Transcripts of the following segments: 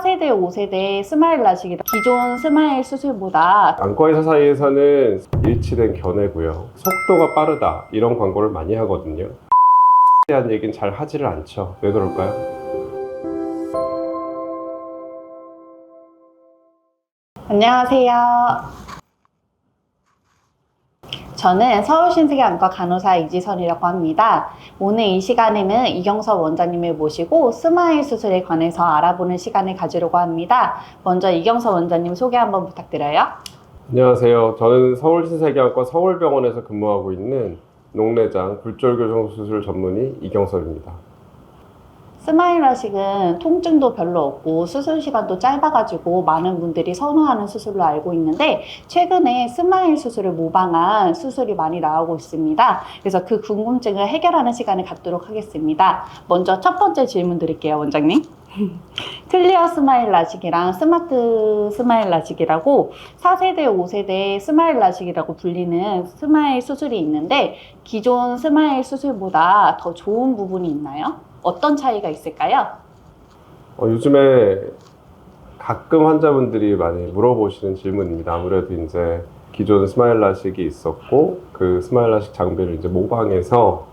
4세대, 5세대 스마일 라식이라 기존 스마일 수술보다 안과 의사 사이에서는 일치된 견해고요. 속도가 빠르다 이런 광고를 많이 하거든요. 대한 얘기는 잘 하지를 않죠. 왜 그럴까요? 안녕하세요. 저는 서울신세계안과 간호사 이지선이라고 합니다. 오늘 이 시간에는 이경섭 원장님을 모시고 스마일 수술에 관해서 알아보는 시간을 가지려고 합니다. 먼저 이경섭 원장님 소개 한번 부탁드려요. 안녕하세요. 저는 서울신세계안과 서울병원에서 근무하고 있는 녹내장 굴절교정 수술 전문의 이경섭입니다. 스마일 라식은 통증도 별로 없고 수술 시간도 짧아가지고 많은 분들이 선호하는 수술로 알고 있는데 최근에 스마일 수술을 모방한 수술이 많이 나오고 있습니다. 그래서 그 궁금증을 해결하는 시간을 갖도록 하겠습니다. 먼저 첫 번째 질문 드릴게요, 원장님. 클리어 스마일 라식이랑 스마트 스마일 라식이라고 4세대, 5세대 스마일 라식이라고 불리는 스마일 수술이 있는데 기존 스마일 수술보다 더 좋은 부분이 있나요? 어떤 차이가 있을까요? 요즘에 가끔 환자분들이 많이 물어보시는 질문입니다. 아무래도 이제 기존 스마일 라식이 있었고 그 스마일 라식 장비를 이제 모방해서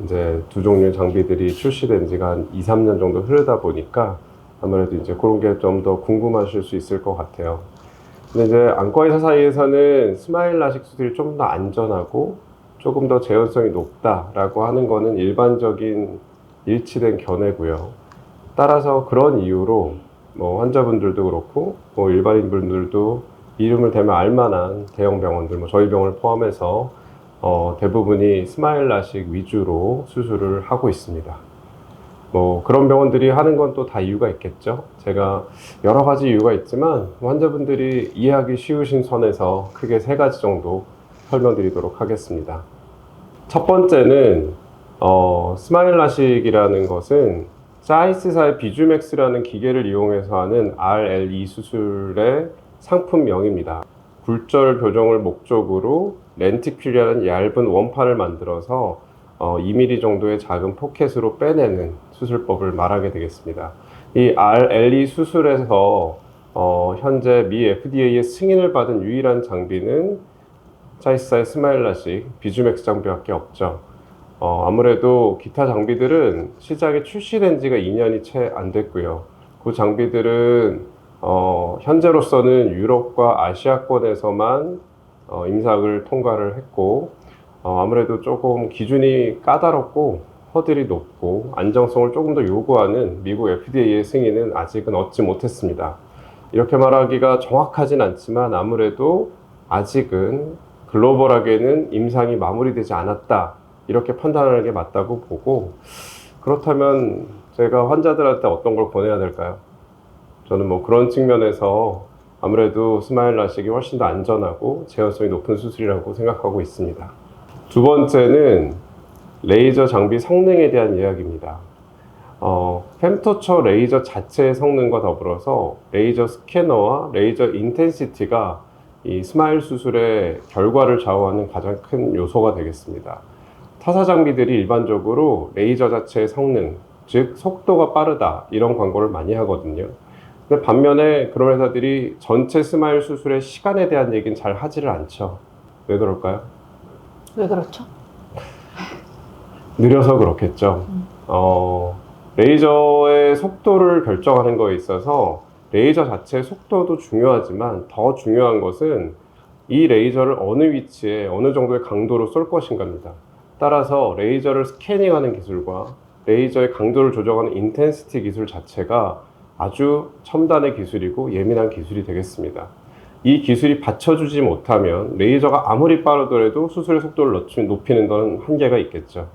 이제 두 종류의 장비들이 출시된 지가 한 2, 3년 정도 흐르다 보니까 아무래도 이제 그런 게 좀 더 궁금하실 수 있을 것 같아요. 근데 이제 안과 의사 사이에서는 스마일 라식 수술이 좀 더 안전하고 조금 더 재현성이 높다라고 하는 거는 일반적인 일치된 견해고요. 따라서 그런 이유로 환자분들도 그렇고 일반인 분들도 이름을 대면 알만한 대형 병원들, 저희 병원을 포함해서 대부분이 스마일 라식 위주로 수술을 하고 있습니다. 그런 병원들이 하는 건 또 다 이유가 있겠죠. 제가 여러 가지 이유가 있지만 환자분들이 이해하기 쉬우신 선에서 크게 3가지 정도 설명드리도록 하겠습니다. 첫 번째는 스마일 라식이라는 것은 자이스사의 비주맥스라는 기계를 이용해서 하는 RLE 수술의 상품명입니다. 굴절 교정을 목적으로 렌티큘이라는 얇은 원판을 만들어서 2mm 정도의 작은 포켓으로 빼내는 수술법을 말하게 되겠습니다. 이 RLE 수술에서 현재 미 FDA의 승인을 받은 유일한 장비는 자이스사의 스마일 라식 비주맥스 장비밖에 없죠. 아무래도 기타 장비들은 시장에 출시된 지가 2년이 채 안 됐고요. 그 장비들은 현재로서는 유럽과 아시아권에서만 임상을 통과를 했고 아무래도 조금 기준이 까다롭고 허들이 높고 안정성을 조금 더 요구하는 미국 FDA의 승인은 아직은 얻지 못했습니다. 이렇게 말하기가 정확하진 않지만 아무래도 아직은 글로벌하게는 임상이 마무리되지 않았다 이렇게 판단하는 게 맞다고 보고, 그렇다면 제가 환자들한테 어떤 걸 권해야 될까요? 저는 그런 측면에서 아무래도 스마일 라식이 훨씬 더 안전하고 재현성이 높은 수술이라고 생각하고 있습니다. 두 번째는 레이저 장비 성능에 대한 이야기입니다. fem토처 레이저 자체의 성능과 더불어서 레이저 스캐너와 레이저 인텐시티가 이 스마일 수술의 결과를 좌우하는 가장 큰 요소가 되겠습니다. 타사 장비들이 일반적으로 레이저 자체의 성능, 즉 속도가 빠르다 이런 광고를 많이 하거든요. 근데 반면에 그런 회사들이 전체 스마일 수술의 시간에 대한 얘기는 잘 하지를 않죠. 왜 그럴까요? 왜 그렇죠? 느려서 그렇겠죠. 레이저의 속도를 결정하는 거에 있어서 레이저 자체의 속도도 중요하지만 더 중요한 것은 이 레이저를 어느 위치에 어느 정도의 강도로 쏠 것인가입니다. 따라서 레이저를 스캐닝하는 기술과 레이저의 강도를 조정하는 인텐시티 기술 자체가 아주 첨단의 기술이고 예민한 기술이 되겠습니다. 이 기술이 받쳐주지 못하면 레이저가 아무리 빠르더라도 수술의 속도를 높이는 건 한계가 있겠죠.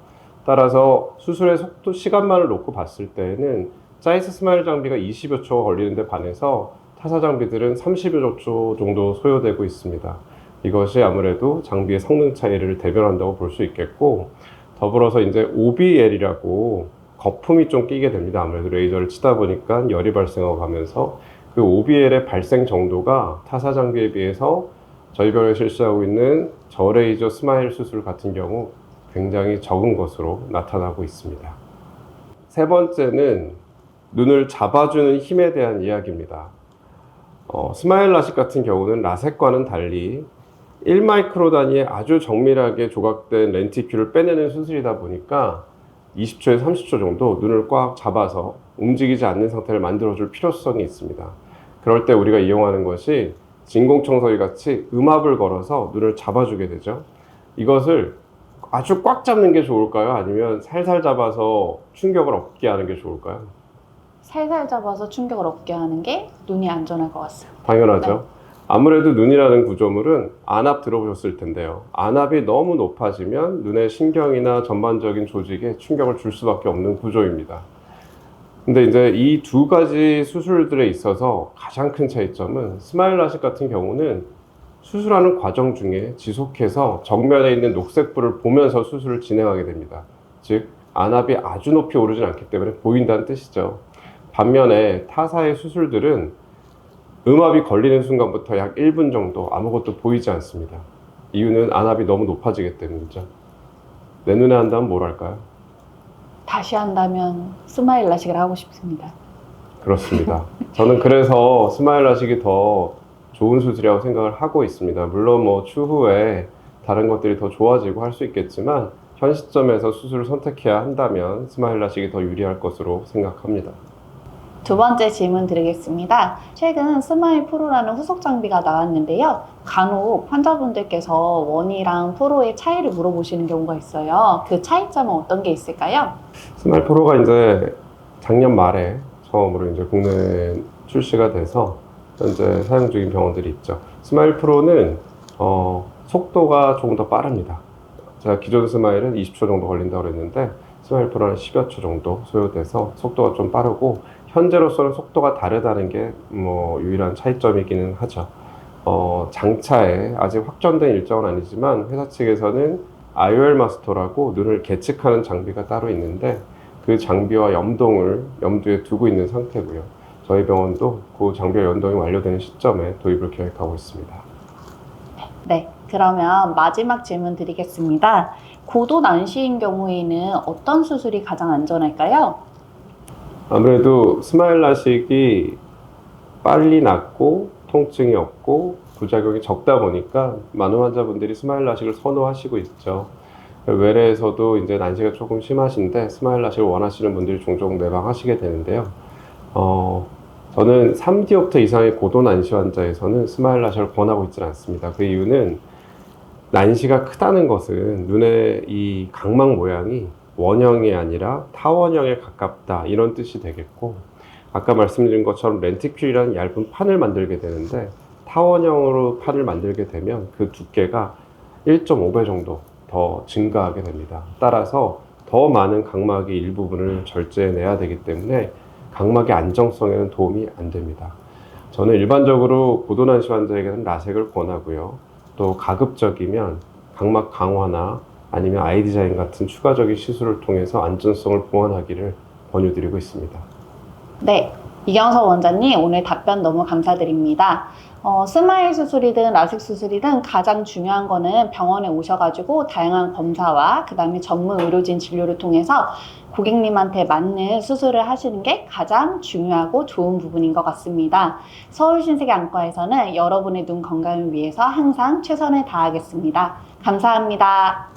따라서 수술의 속도 시간만을 놓고 봤을 때에는 자이스 스마일 장비가 20여 초가 걸리는데 반해서 타사 장비들은 30여 초 정도 소요되고 있습니다. 이것이 아무래도 장비의 성능 차이를 대변한다고 볼 수 있겠고, 더불어서 이제 OBL이라고 거품이 좀 끼게 됩니다. 아무래도 레이저를 치다 보니까 열이 발생하고 가면서 그 OBL의 발생 정도가 타사 장비에 비해서 저희 병원에 실시하고 있는 저레이저 스마일 수술 같은 경우 굉장히 적은 것으로 나타나고 있습니다. 세 번째는 눈을 잡아주는 힘에 대한 이야기입니다. 스마일 라식 같은 경우는 라섹과는 달리 1마이크로 단위의 아주 정밀하게 조각된 렌티큘을 빼내는 수술이다 보니까 20초에서 30초 정도 눈을 꽉 잡아서 움직이지 않는 상태를 만들어줄 필요성이 있습니다. 그럴 때 우리가 이용하는 것이 진공청소기 같이 음압을 걸어서 눈을 잡아주게 되죠. 이것을 아주 꽉 잡는 게 좋을까요? 아니면 살살 잡아서 충격을 얻게 하는 게 좋을까요? 살살 잡아서 충격을 얻게 하는 게 눈이 안전할 것 같습니다. 당연하죠. 네. 아무래도 눈이라는 구조물은 안압 들어보셨을 텐데요. 안압이 너무 높아지면 눈의 신경이나 전반적인 조직에 충격을 줄 수밖에 없는 구조입니다. 근데 이제 이 두 가지 수술들에 있어서 가장 큰 차이점은 스마일 라식 같은 경우는 수술하는 과정 중에 지속해서 정면에 있는 녹색불을 보면서 수술을 진행하게 됩니다. 즉 안압이 아주 높이 오르진 않기 때문에 보인다는 뜻이죠. 반면에 타사의 수술들은 음압이 걸리는 순간부터 약 1분 정도 아무것도 보이지 않습니다. 이유는 안압이 너무 높아지기 때문이죠. 내 눈에 한다면 뭘 할까요? 다시 한다면 스마일 라식을 하고 싶습니다. 그렇습니다. 저는 그래서 스마일 라식이 더 좋은 수술이라고 생각을 하고 있습니다. 물론 뭐 추후에 다른 것들이 더 좋아지고 할 수 있겠지만 현 시점에서 수술을 선택해야 한다면 스마일 라식이 더 유리할 것으로 생각합니다. 두 번째 질문 드리겠습니다. 최근 스마일 프로라는 후속 장비가 나왔는데요. 간혹 환자분들께서 원이랑 프로의 차이를 물어보시는 경우가 있어요. 그 차이점은 어떤 게 있을까요? 스마일 프로가 이제 작년 말에 처음으로 이제 국내에 출시가 돼서 현재 사용 중인 병원들이 있죠. 스마일 프로는 속도가 조금 더 빠릅니다. 제가 기존 스마일은 20초 정도 걸린다고 그랬는데 스마일 프로는 10여 초 정도 소요돼서 속도가 좀 빠르고 현재로서는 속도가 다르다는 게 뭐 유일한 차이점이기는 하죠. 장차에 아직 확정된 일정은 아니지만 회사 측에서는 IOL 마스터라고 눈을 계측하는 장비가 따로 있는데 그 장비와 연동을 염두에 두고 있는 상태고요. 저희 병원도 그 장비와 연동이 완료되는 시점에 도입을 계획하고 있습니다. 네, 그러면 마지막 질문 드리겠습니다. 고도 난시인 경우에는 어떤 수술이 가장 안전할까요? 아무래도 스마일 라식이 빨리 낫고 통증이 없고 부작용이 적다 보니까 많은 환자분들이 스마일 라식을 선호하시고 있죠. 외래에서도 이제 난시가 조금 심하신데 스마일 라식을 원하시는 분들이 종종 내방하시게 되는데요. 저는 3디옵터 이상의 고도 난시 환자에서는 스마일 라식을 권하고 있지는 않습니다. 그 이유는 난시가 크다는 것은 눈의 이 각막 모양이 원형이 아니라 타원형에 가깝다 이런 뜻이 되겠고, 아까 말씀드린 것처럼 렌티큘이라는 얇은 판을 만들게 되는데 타원형으로 판을 만들게 되면 그 두께가 1.5배 정도 더 증가하게 됩니다. 따라서 더 많은 각막의 일부분을 절제해내야 되기 때문에 각막의 안정성에는 도움이 안 됩니다. 저는 일반적으로 고도난시 환자에게는 라섹을 권하고요. 또 가급적이면 각막 강화나 아니면 아이 디자인 같은 추가적인 시술을 통해서 안전성을 보완하기를 권유드리고 있습니다. 네, 이경석 원장님 오늘 답변 너무 감사드립니다. 스마일 수술이든 라식 수술이든 가장 중요한 거는 병원에 오셔가지고 다양한 검사와 그 다음에 전문 의료진 진료를 통해서 고객님한테 맞는 수술을 하시는 게 가장 중요하고 좋은 부분인 것 같습니다. 서울신세계안과에서는 여러분의 눈 건강을 위해서 항상 최선을 다하겠습니다. 감사합니다.